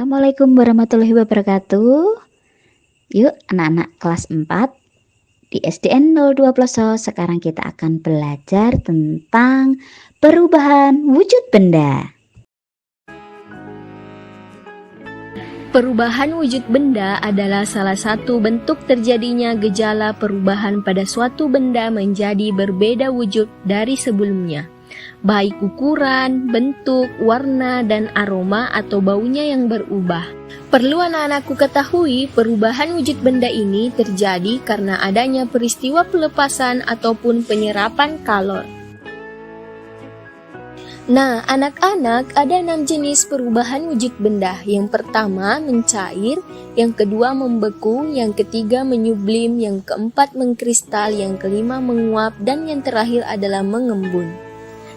Assalamualaikum warahmatullahi wabarakatuh. Yuk anak-anak kelas 4 di SDN 02 Ploso. Sekarang kita akan belajar tentang perubahan wujud benda. Perubahan wujud benda adalah salah satu bentuk terjadinya gejala perubahan pada suatu benda menjadi berbeda wujud dari sebelumnya, baik ukuran, bentuk, warna, dan aroma atau baunya yang berubah. Perlu anak-anakku ketahui, perubahan wujud benda ini terjadi karena adanya peristiwa pelepasan ataupun penyerapan kalor. Nah, anak-anak, ada 6 jenis perubahan wujud benda. Yang pertama, mencair, yang kedua membeku, yang ketiga menyublim, yang keempat mengkristal, yang kelima menguap, dan yang terakhir adalah mengembun.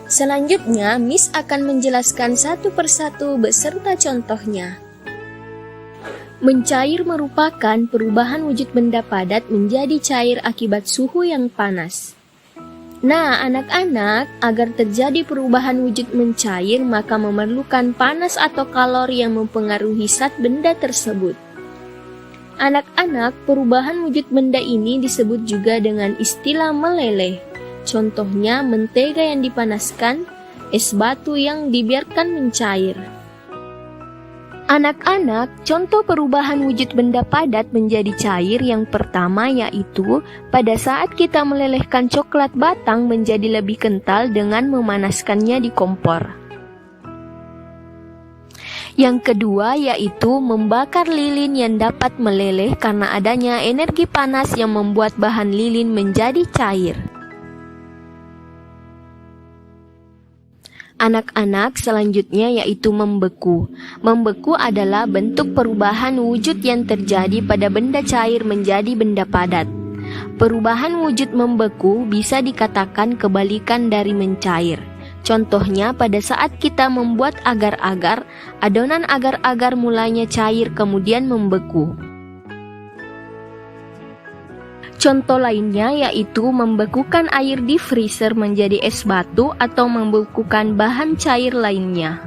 Selanjutnya, Miss akan menjelaskan satu persatu beserta contohnya. Mencair merupakan perubahan wujud benda padat menjadi cair akibat suhu yang panas. Nah, anak-anak, agar terjadi perubahan wujud mencair, maka memerlukan panas atau kalor yang mempengaruhi zat benda tersebut. Anak-anak, perubahan wujud benda ini disebut juga dengan istilah meleleh. Contohnya, mentega yang dipanaskan, es batu yang dibiarkan mencair. Anak-anak, contoh perubahan wujud benda padat menjadi cair yang pertama yaitu pada saat kita melelehkan coklat batang menjadi lebih kental dengan memanaskannya di kompor. Yang kedua yaitu membakar lilin yang dapat meleleh karena adanya energi panas yang membuat bahan lilin menjadi cair. Anak-anak, selanjutnya yaitu membeku. Membeku adalah bentuk perubahan wujud yang terjadi pada benda cair menjadi benda padat. Perubahan wujud membeku bisa dikatakan kebalikan dari mencair. Contohnya pada saat kita membuat agar-agar, adonan agar-agar mulanya cair kemudian membeku. Contoh lainnya yaitu membekukan air di freezer menjadi es batu atau membekukan bahan cair lainnya.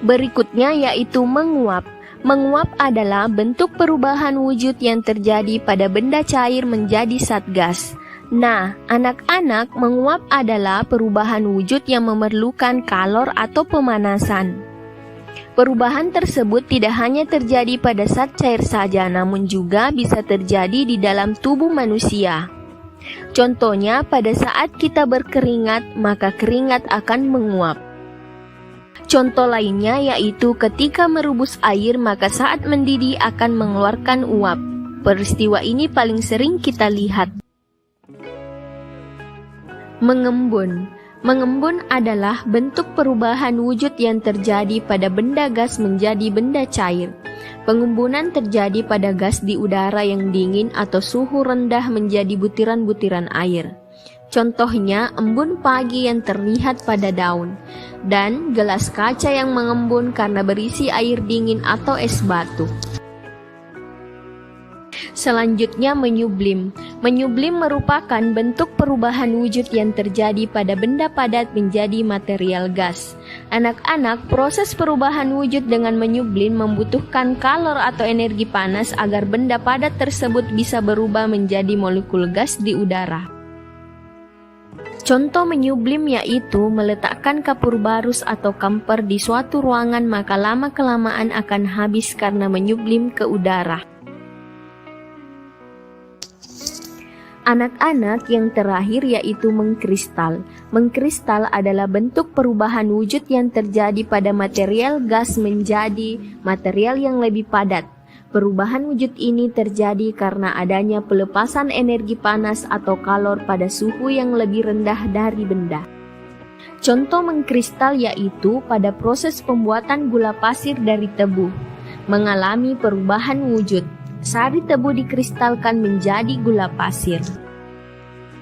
Berikutnya yaitu menguap. Menguap adalah bentuk perubahan wujud yang terjadi pada benda cair menjadi zat gas. Nah, anak-anak, menguap adalah perubahan wujud yang memerlukan kalor atau pemanasan. Perubahan tersebut tidak hanya terjadi pada zat cair saja, namun juga bisa terjadi di dalam tubuh manusia. Contohnya, pada saat kita berkeringat, maka keringat akan menguap. Contoh lainnya yaitu ketika merebus air, maka saat mendidih akan mengeluarkan uap. Peristiwa ini paling sering kita lihat. Mengembun. Mengembun adalah bentuk perubahan wujud yang terjadi pada benda gas menjadi benda cair. Pengembunan terjadi pada gas di udara yang dingin atau suhu rendah menjadi butiran-butiran air. Contohnya, embun pagi yang terlihat pada daun, dan gelas kaca yang mengembun karena berisi air dingin atau es batu. Selanjutnya menyublim. Menyublim merupakan bentuk perubahan wujud yang terjadi pada benda padat menjadi material gas. Anak-anak, proses perubahan wujud dengan menyublim membutuhkan kalor atau energi panas agar benda padat tersebut bisa berubah menjadi molekul gas di udara. Contoh menyublim yaitu meletakkan kapur barus atau kamper di suatu ruangan, maka lama-kelamaan akan habis karena menyublim ke udara. Anak-anak, yang terakhir yaitu mengkristal. Mengkristal adalah bentuk perubahan wujud yang terjadi pada material gas menjadi material yang lebih padat. Perubahan wujud ini terjadi karena adanya pelepasan energi panas atau kalor pada suhu yang lebih rendah dari benda. Contoh mengkristal yaitu pada proses pembuatan gula pasir dari tebu, mengalami perubahan wujud. Sari tebu dikristalkan menjadi gula pasir.